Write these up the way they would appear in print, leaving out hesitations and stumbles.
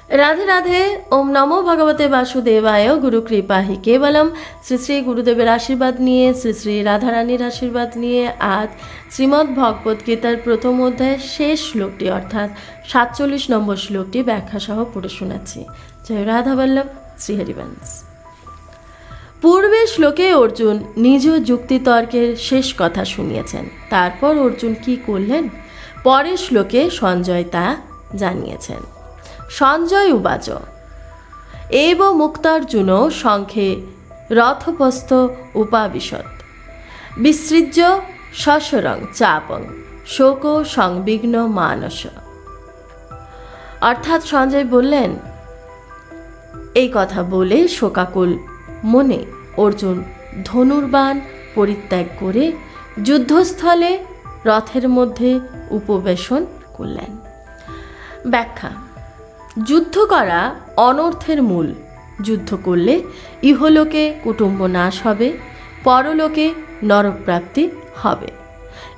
राधे राधे। ओम नमो भगवते वासुदेवाय। गुरु कृपा ही केवलम। श्री श्री गुरुदेवेर आशीर्वाद निये, श्री श्री राधा रानीर आशीर्वाद निये आज श्रीमद् भगवत गीतार प्रथम अध्याय शेष श्लोकटी अर्थात 47 নম্বর श्लोकटी व्याख्या सह पढ़े शोनाচ্ছি। जय राधा वल्लभ श्रीहरिवंश। पूर्वे श्लोके अर्जुन निज যুক্তিতর্কের शेष कथा শুনিয়েছেন। তারপর अर्जुन কি করলেন পরের শ্লোকে সঞ্জয় তা জানিয়েছেন। সঞ্জয় উবাচ এব মুক্তার্জুন শঙ্খে রথপস্থ উপাবিশত বিসৃজ্য সশরং চাপং শোক সংবিঘ্ন মানস। অর্থাৎ সঞ্জয় বললেন, এই কথা বলে শোকাকুল মনে অর্জুন ধনুর্বাণ পরিত্যাগ করে যুদ্ধস্থলে রথের মধ্যে উপবেশন করলেন। ব্যাখ্যা। যুদ্ধ করা অনর্থের মূল। যুদ্ধ করলে ইহলোকে কুটুম্ব নাশ হবে, পরলোকে নরকপ্রাপ্তি হবে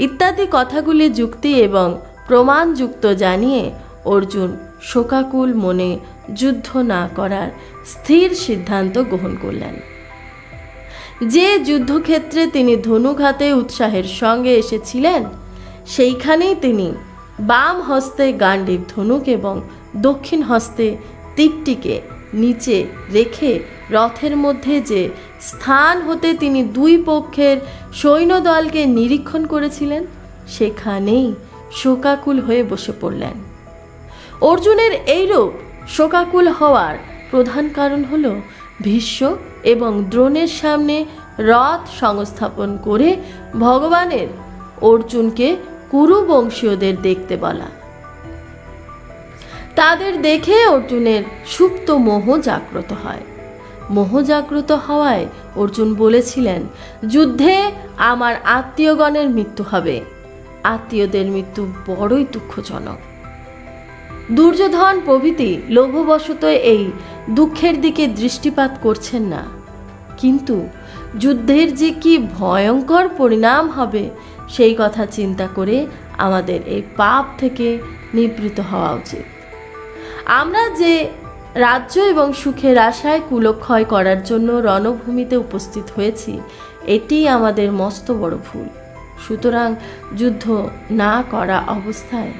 ইত্যাদি কথাগুলি যুক্তি এবং প্রমাণযুক্ত জানিয়ে অর্জুন শোকাকুল মনে যুদ্ধ না করার স্থির সিদ্ধান্ত গ্রহণ করলেন। যে যুদ্ধক্ষেত্রে তিনি ধনুক হাতে উৎসাহের সঙ্গে এসেছিলেন সেইখানেই তিনি বাম হস্তে গাণ্ডীব ধনুক এবং দক্ষিণ হস্তে তীরটিকে নিচে রেখে রথের মধ্যে যে স্থান হতে তিনি দুই পক্ষের সৈন্যদলকে নিরীক্ষণ করেছিলেন সেখানেই শোকাকুল হয়ে বসে পড়লেন। অর্জুনের এইরূপ শোকাকুল হওয়ার প্রধান কারণ হল ভীষ্ম এবং দ্রোণের সামনে রথ সংস্থাপন করে ভগবানের অর্জুনকে কুরু বংশীয়দের দেখতে বলা। তাদের দেখে অর্জুনের সুপ্ত মোহ জাগ্রত হয়। মোহ জাগ্রত হওয়ায় অর্জুন বলেছিলেন, যুদ্ধে আমার আত্মীয়গণের মৃত্যু হবে। আত্মীয়দের মৃত্যু বড়ই দুঃখজনক। দুর্যোধন প্রভৃতি লোভবশত এই দুঃখের দিকে দৃষ্টিপাত করছেন না, কিন্তু যুদ্ধের যে কি ভয়ঙ্কর পরিণাম হবে সেই কথা চিন্তা করে আমাদের এই পাপ থেকে নিবৃত্ত হওয়া উচিত। আমরা যে রাজ্য এবং সুখের আশায় কুলক্ষয় করার জন্য রণভূমিতে উপস্থিত হয়েছি এটি আমাদের মস্ত বড় ভুল। সুতরাং যুদ্ধ না করা অবস্থায়,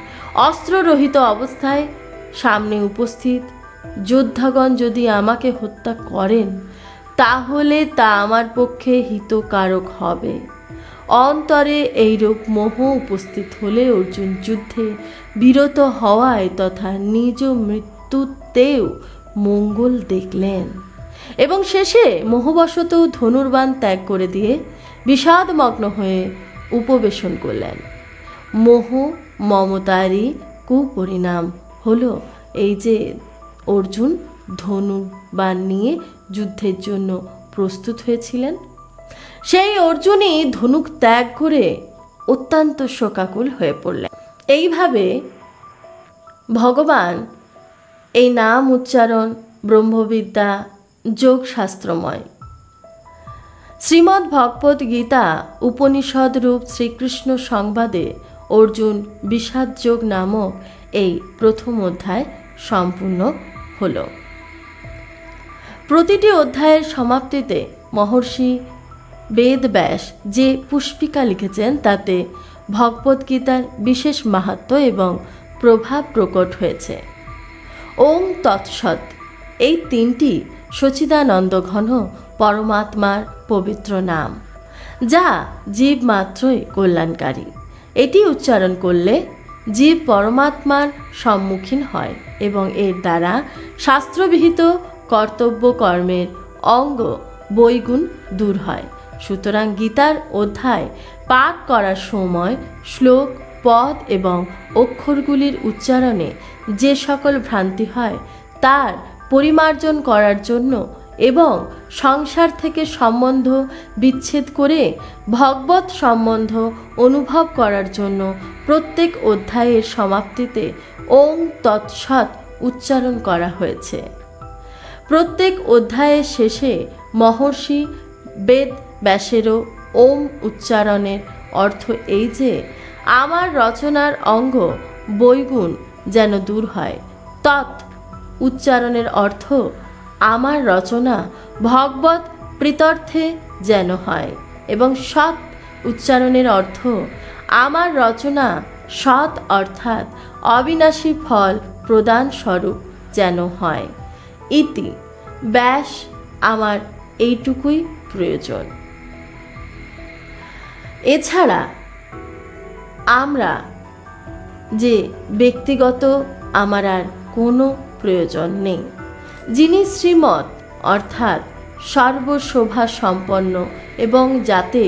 অস্ত্ররহিত অবস্থায় সামনে উপস্থিত যোদ্ধাগণ যদি আমাকে হত্যা করেন তাহলে তা আমার পক্ষে হিতকারক হবে। অন্তরে এইরূপ মোহ উপস্থিত হলে অর্জুন যুদ্ধে বিরত হওয়ায় তথা নিজ মৃত্যুতেও মঙ্গল দেখলেন এবং শেষে মোহবশত ধনুর্বাণ ত্যাগ করে দিয়ে বিষাদমগ্ন হয়ে উপবেশন করলেন। মোহ মমতারই কুপরিণাম হলো এই যে অর্জুন ধনুর্বাণ নিয়ে যুদ্ধের জন্য প্রস্তুত হয়েছিলেন। সেই অর্জুনই ধনুক ত্যাগ করে অত্যন্ত শোকাকুল হয়ে পড়লেন। এইভাবে ভগবান এই নাম উচ্চারণ ব্রহ্মবিদ্যা যোগশাস্ত্রময় শ্রীমদ্ ভগবত গীতা উপনিষদ রূপ শ্রীকৃষ্ণ সংবাদে অর্জুন বিষাদ যোগ নামক এই প্রথম অধ্যায় সম্পূর্ণ হল। প্রতিটি অধ্যায়ের সমাপ্তিতে মহর্ষি বেদব্যাস যে পুষ্পিকা লিখেছেন তাতে ভগবদ্গীতার বিশেষ মাহাত্ম্য এবং প্রভাব প্রকট হয়েছে। ওং তৎসৎ এই তিনটি সচিদানন্দ ঘন পরমাত্মার পবিত্র নাম, যা জীব মাত্রই কল্যাণকারী। এটি উচ্চারণ করলে জীব পরমাত্মার সম্মুখীন হয় এবং এর দ্বারা শাস্ত্রবিহিত কর্তব্য কর্মের অঙ্গ বৈগুণ দূর হয়। সুতরাং গীতার অধ্যায় পাঠ করার সময় শ্লোক, পদ এবং অক্ষরগুলির উচ্চারণে যে সকল ভ্রান্তি হয় তার পরিমার্জন করার জন্য এবং সংসার থেকে সম্বন্ধ বিচ্ছেদ করে ভগবত সম্বন্ধ অনুভব করার জন্য প্রত্যেক অধ্যায়ের সমাপ্তিতে ওং তৎসৎ উচ্চারণ করা হয়েছে। প্রত্যেক অধ্যায়ের শেষে মহর্ষি বেদ ব্যাসেরও ওম উচ্চারণের অর্থ এই যে আমার রচনার অঙ্গ বৈগুণ যেন দূর হয়। তৎ উচ্চারণের অর্থ আমার রচনা ভগবত প্রীত্যর্থে যেন হয়, এবং সৎ উচ্চারণের অর্থ আমার রচনা সৎ অর্থাৎ অবিনাশী ফল প্রদান স্বরূপ যেন হয়। ইতি। ব্যাস আমার এইটুকুই প্রয়োজন। এছাড়া আমরা যে ব্যক্তিগত আমার আর কোনো প্রয়োজন নেই। যিনি শ্রীমৎ অর্থাৎ সর্বশোভা সম্পন্ন এবং যাতে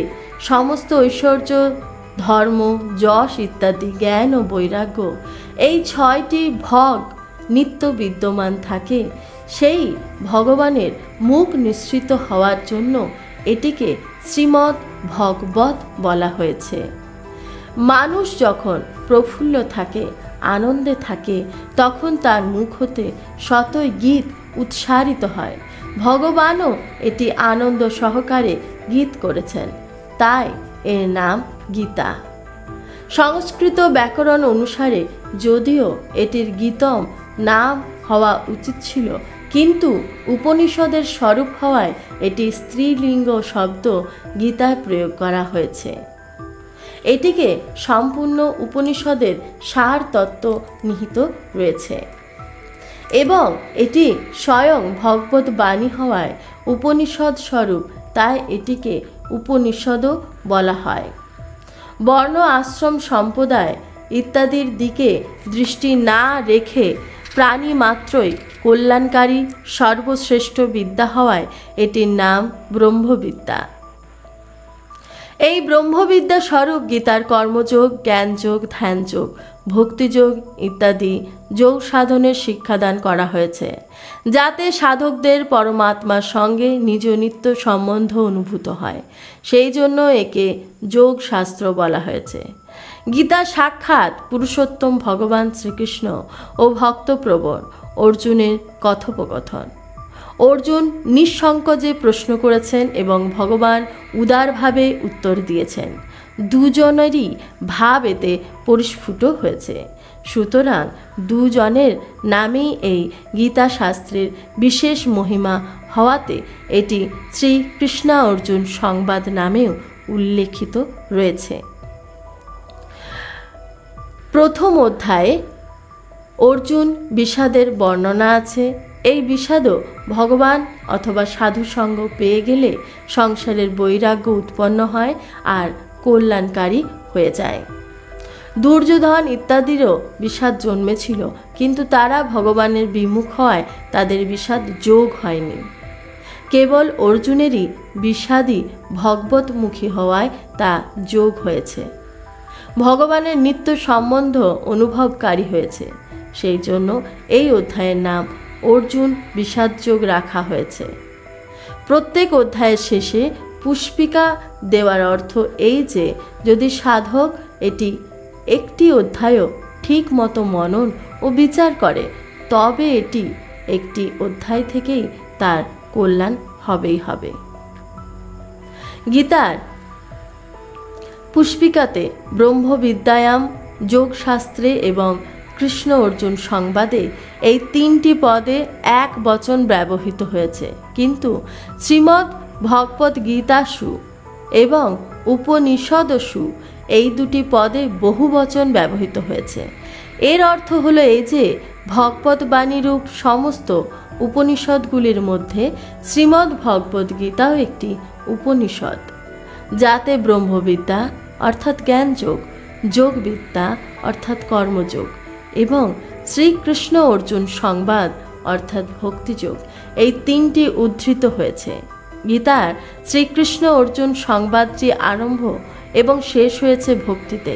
সমস্ত ঐশ্বর্য, ধর্ম, যশ ইত্যাদি জ্ঞান ও বৈরাগ্য এই 6টি ভগ নিত্য বিদ্যমান থাকে, সেই ভগবানের মুখ নিঃসৃত হওয়ার জন্য এটিকে শ্রীমৎ ভগবত বলা হয়েছে। মানুষ যখন প্রফুল্ল থাকে, আনন্দে থাকে, তখন তার মুখ হতে শতই গীত উৎসারিত হয়। ভগবানও এটি আনন্দ সহকারে গীত করেছেন, তাই এর নাম গীতা। সংস্কৃত ব্যাকরণ অনুসারে যদিও এটির গীতম নাম হওয়া উচিত ছিল, কিন্তু উপনিষদের স্বরূপ হওয়ায় এটি স্ত্রীলিঙ্গ শব্দ গীতায় প্রয়োগ করা হয়েছে। এটিকে সম্পূর্ণ উপনিষদের সার তত্ত্ব নিহিত রয়েছে এবং এটি স্বয়ং ভগবত বাণী হওয়ায় উপনিষদ স্বরূপ, তাই এটিকে উপনিষদও বলা হয়। বর্ণ, আশ্রম, সম্প্রদায় ইত্যাদির দিকে দৃষ্টি না রেখে প্রাণী মাত্রই কল্যাণকারী সর্বশ্রেষ্ঠ বিদ্যা হওয়ায় এটির নাম ব্রহ্মবিদ্যা। এই ব্রহ্মবিদ্যা স্বরূপ গীতার কর্মযোগ, জ্ঞানযোগ, ধ্যানযোগ, ভক্তিযোগ ইত্যাদি যোগ সাধনের শিক্ষাদান করা হয়েছে, যাতে সাধকদের পরমাত্মার সঙ্গে নিজ নিত্য সম্বন্ধ অনুভূত হয়। সেই জন্য একে যোগ শাস্ত্র বলা হয়েছে। গীতা সাক্ষাৎ পুরুষোত্তম ভগবান শ্রীকৃষ্ণ ও ভক্তপ্রবর অর্জুনের কথোপকথন। অর্জুন নিঃসংকোচে প্রশ্ন করেছেন এবং ভগবান উদারভাবে উত্তর দিয়েছেন। দুজনেরই ভাব এতে পরিস্ফুট হয়েছে। সুতরাং দুজনের নামেই এই গীতা শাস্ত্রের বিশেষ মহিমা হওয়াতে এটি শ্রীকৃষ্ণ অর্জুন সংবাদ নামেও উল্লেখিত রয়েছে। প্রথম অধ্যায়ে অর্জুন বিষাদের বর্ণনা আছে। এই বিষাদও ভগবান অথবা সাধু সঙ্গ পেয়ে গেলে সংসারের বৈরাগ্য উৎপন্ন হয় আর কল্যাণকারী হয়ে যায়। দুর্যোধন ইত্যাদিরও বিষাদ জন্মেছিল, কিন্তু তারা ভগবানের বিমুখ হওয়ায় তাদের বিষাদ যোগ হয়নি। কেবল অর্জুনেরই বিষাদই ভগবতমুখী হওয়ায় তা যোগ হয়েছে। ভগবানের নিত্য সম্বন্ধ অনুভবকারী হয়েছে, সেই জন্য এই অধ্যায়ের নাম অর্জুন বিষাদযোগ রাখা হয়েছে। প্রত্যেক অধ্যায়ের শেষে পুষ্পিকা দেওয়ার অর্থ এই যে যদি সাধক এটি একটি অধ্যায়ও ঠিক মতো মনন ও বিচার করে, তবে এটি একটি অধ্যায় থেকেই তার কল্যাণ হবেই হবে। গীতার পুষ্পিকাতে ব্রহ্মবিদ্যায়াম, যোগশাস্ত্রে এবং কৃষ্ণ অর্জুন সংবাদে এই 3টি পদে এক বচন ব্যবহৃত হয়েছে, কিন্তু শ্রীমদ্ ভগবত গীতাসু এবং উপনিষদসু এই 2টি পদে বহু বচন ব্যবহৃত হয়েছে। এর অর্থ হলো এই যে ভগবত বাণীরূপ সমস্ত উপনিষদগুলির মধ্যে শ্রীমদ্ ভগবত গীতাও একটি উপনিষদ, যাতে ব্রহ্মবিদ্যা অর্থাৎ জ্ঞানযোগ, যোগবিদ্যা অর্থাৎ কর্মযোগ এবং শ্রীকৃষ্ণ অর্জুন সংবাদ অর্থাৎ ভক্তিযোগ এই 3টি উদ্ধৃত হয়েছে। গীতার শ্রীকৃষ্ণ অর্জুন সংবাদটি আরম্ভ এবং শেষ হয়েছে ভক্তিতে।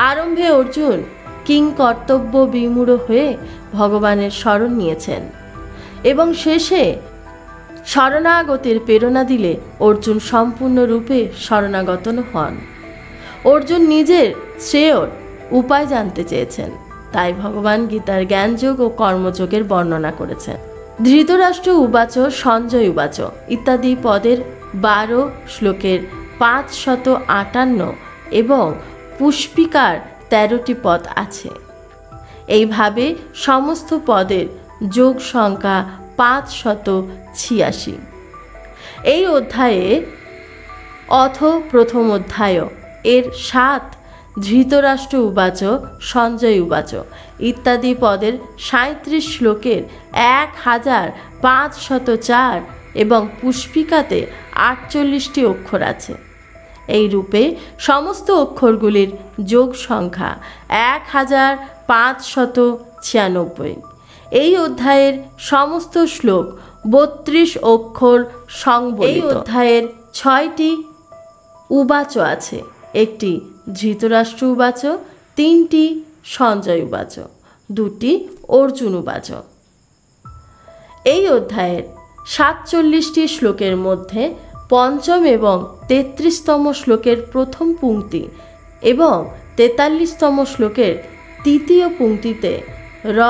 আরম্ভে অর্জুন কিং কর্তব্য বিমূঢ় হয়ে ভগবানের শরণ নিয়েছেন এবং শেষে শরণাগতের প্রেরণা দিলে অর্জুন সম্পূর্ণরূপে শরণাগত হন। অর্জুন নিজের শ্রেয়র উপায় জানতে চেয়েছেন, তাই ভগবান গীতার জ্ঞানযোগ ও কর্মযোগের বর্ণনা করেছেন। ধৃতরাষ্ট্র উবাচ, সঞ্জয় উবাচ ইত্যাদি পদের 12 শ্লোকের 558 এবং পুষ্পিকার 13টি পদ আছে। এইভাবে সমস্ত পদের যোগ সংখ্যা 586। এই অধ্যায়ে অথ প্রথম অধ্যায় এর 7 ধৃতরাষ্ট্র উবাচ সঞ্জয় উবাচ ইত্যাদি পদের 37 শ্লোকের 1504 এবং পুষ্পিকাতে 48টি অক্ষর আছে। এই রূপে সমস্ত অক্ষরগুলির যোগ সংখ্যা 1596। এই অধ্যায়ের সমস্ত শ্লোক 32 অক্ষর সংবলিত। এই অধ্যায়ের 6টি উবাচ আছে, একটি ধৃতরাষ্ট্র উবাচ, 3টি সঞ্জয় উবাচ, 2টি অর্জুন উবাচ। এই অধ্যায়ের 47টি শ্লোকের মধ্যে পঞ্চম এবং 33তম শ্লোকের প্রথম পংক্তি এবং 43তম শ্লোকের তৃতীয় পংক্তিতে র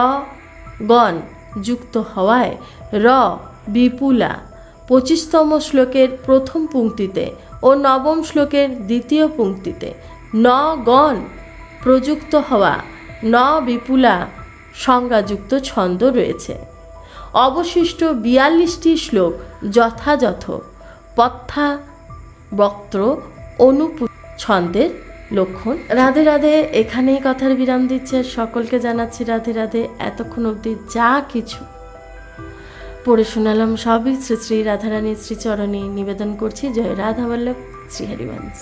গণ যুক্ত হওয়ায় র বিপুলা, 25তম শ্লোকের প্রথম পংক্তিতে ও নবম শ্লোকের দ্বিতীয় পংক্তিতে ন গণ প্রযুক্ত হওয়া ন বিপুলা সংজ্ঞাযুক্ত ছন্দ রয়েছে। অবশিষ্ট 42টি শ্লোক যথাযথ পথ্যা বক্ত্র অনুপু ছন্দের লক্ষণ। রাধে রাধে, এখানেই কথার বিরাম দিচ্ছে। সকলকে জানাচ্ছি রাধে রাধে। এতক্ষণ অবধি যা কিছু পড়ে শোনালাম সবই শ্রী শ্রী রাধারানীর শ্রীচরণে নিবেদন করছি। জয় রাধা বল্লভ, শ্রী হরিবংশ।